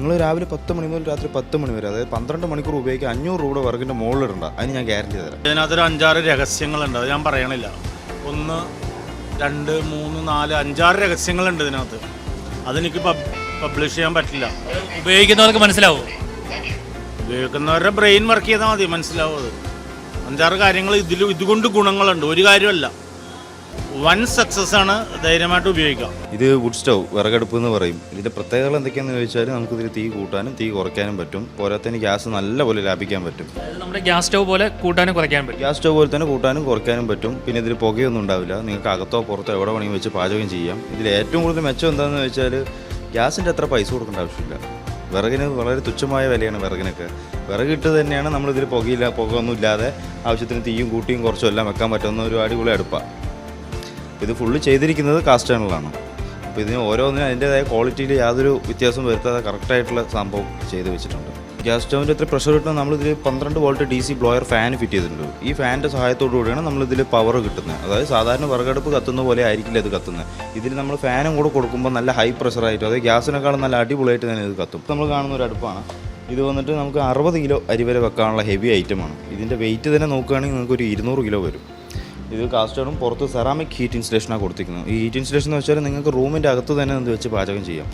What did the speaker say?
നിങ്ങൾ രാവിലെ 10 മണി മുതൽ രാത്രി 10 മണി വരെ, അതായത് 12 മണിക്കൂർ ഉപയോഗിക്കുക. 500 രൂപയുടെ വിറകിൻ്റെ മുകളിലിടണ്ട, അതിന് ഞാൻ ഗ്യാരണ്ടി തരാം. ഇതിനകത്തൊരു 5-6 രഹസ്യങ്ങളുണ്ട്, അത് ഞാൻ പറയണില്ല. 1, 2, 3, 4, 5-6 രഹസ്യങ്ങളുണ്ട് ഇതിനകത്ത്. അതെനിക്ക് പബ്ലിഷ് ചെയ്യാൻ പറ്റില്ല. ഉപയോഗിക്കുന്നവർക്ക് മനസ്സിലാവും. ഉപയോഗിക്കുന്നവരുടെ ബ്രെയിൻ വർക്ക് ചെയ്താൽ മതി, മനസ്സിലാവും. അത് 5-6 കാര്യങ്ങൾ ഇതുകൊണ്ട് ഗുണങ്ങളുണ്ട്, ഒരു കാര്യമല്ല. വൻ സക്സസ് ആണ്, ധൈര്യമായിട്ട് ഉപയോഗിക്കാം. ഇത് വുഡ് സ്റ്റൗ, വിറകടുപ്പ് എന്ന് പറയും. ഇതിൻ്റെ പ്രത്യേകത എന്തൊക്കെയാണെന്ന് ചോദിച്ചാൽ നമുക്കിതിൽ തീ കൂട്ടാനും തീ കുറയ്ക്കാനും പറ്റും. പോരാത്തതിന് ഗ്യാസ് നല്ലപോലെ ലാഭിക്കാൻ പറ്റും. നമ്മുടെ ഗ്യാസ് സ്റ്റൗ പോലെ കൂട്ടാനും കുറയ്ക്കാൻ പറ്റും. ഗ്യാസ് സ്റ്റൗ പോലെ തന്നെ കൂട്ടാനും കുറയ്ക്കാനും പറ്റും. പിന്നെ ഇതിൽ പുകയൊന്നും ഉണ്ടാവില്ല. നിങ്ങൾക്ക് അകത്തോ പുറത്തോ എവിടെ വേണമെങ്കിൽ വെച്ച് പാചകം ചെയ്യാം. ഇതിൽ ഏറ്റവും കൂടുതൽ മെച്ചം എന്താണെന്ന് വെച്ചാൽ ഗ്യാസിൻ്റെ അത്ര പൈസ കൊടുക്കേണ്ട ആവശ്യമില്ല. വിറകിന് വളരെ തുച്ഛമായ വിലയാണ് വിറകിനൊക്കെ. വിറകിട്ട് തന്നെയാണ് നമ്മളിതിൽ പുകയൊന്നും ഇല്ലാതെ ആവശ്യത്തിന് തീയും കൂട്ടിയും കുറച്ചും എല്ലാം വെക്കാൻ പറ്റുന്ന ഒരു അടിപൊളി അടുപ്പാണ്. ഇത് ഫുള്ള് ചെയ്തിരിക്കുന്നത് കാസ്റ്റ് അയണിലാണ്. അപ്പോൾ ഇതിന് ഓരോന്നിനും അതിൻ്റേതായ ക്വാളിറ്റിയിൽ യാതൊരു വ്യത്യാസം വരുത്താതെ കറക്റ്റായിട്ടുള്ള സംഭവം ചെയ്ത് വെച്ചിട്ടുണ്ട്. ഗ്യാസ് സ്റ്റൗവിൻ്റെ എത്ര പ്രഷർ കിട്ടുന്നത്, നമ്മളിതിൽ 12 volt DC blower fan fit ചെയ്തിട്ടുണ്ട്. ഈ ഫാനിൻ്റെ സഹായത്തോടു കൂടിയാണ് നമ്മളിതിൽ പവർ കിട്ടുന്നത്. അതായത് സാധാരണ വിറകടുപ്പ് കത്തുന്ന പോലെ ആയിരിക്കില്ല ഇത് കത്തുന്നത്. ഇതിൽ നമ്മൾ ഫാനും കൂടെ കൊടുക്കുമ്പോൾ നല്ല ഹൈ പ്രഷറായിട്ട്, അതായത് ഗ്യാസിനേക്കാളും നല്ല അടിപൊളിയായിട്ട് തന്നെ ഇത് കത്തും. നമ്മൾ കാണുന്ന ഒരു അടുപ്പാണ് ഇത്. വന്നിട്ട് നമുക്ക് 60 കിലോ അരി വരെ വെക്കാനുള്ള ഹെവി ഐറ്റമാണ്. ഇതിൻ്റെ വെയിറ്റ് തന്നെ നോക്കുകയാണെങ്കിൽ നമുക്കൊരു 200 കിലോ വരും. ഇത് കാസ്റ്ററും പുറത്ത് സെറാമിക് ഹീറ്റ് ഇൻസ്റ്റലേഷനാണ് കൊടുത്തിരിക്കുന്നത്. ഈ ഹീറ്റ് ഇൻസ്റ്റലേഷൻ എന്ന് വെച്ചാൽ നിങ്ങൾക്ക് റൂമിൻ്റെ അകത്ത് തന്നെ എന്ത് വെച്ച് പാചകം ചെയ്യാം.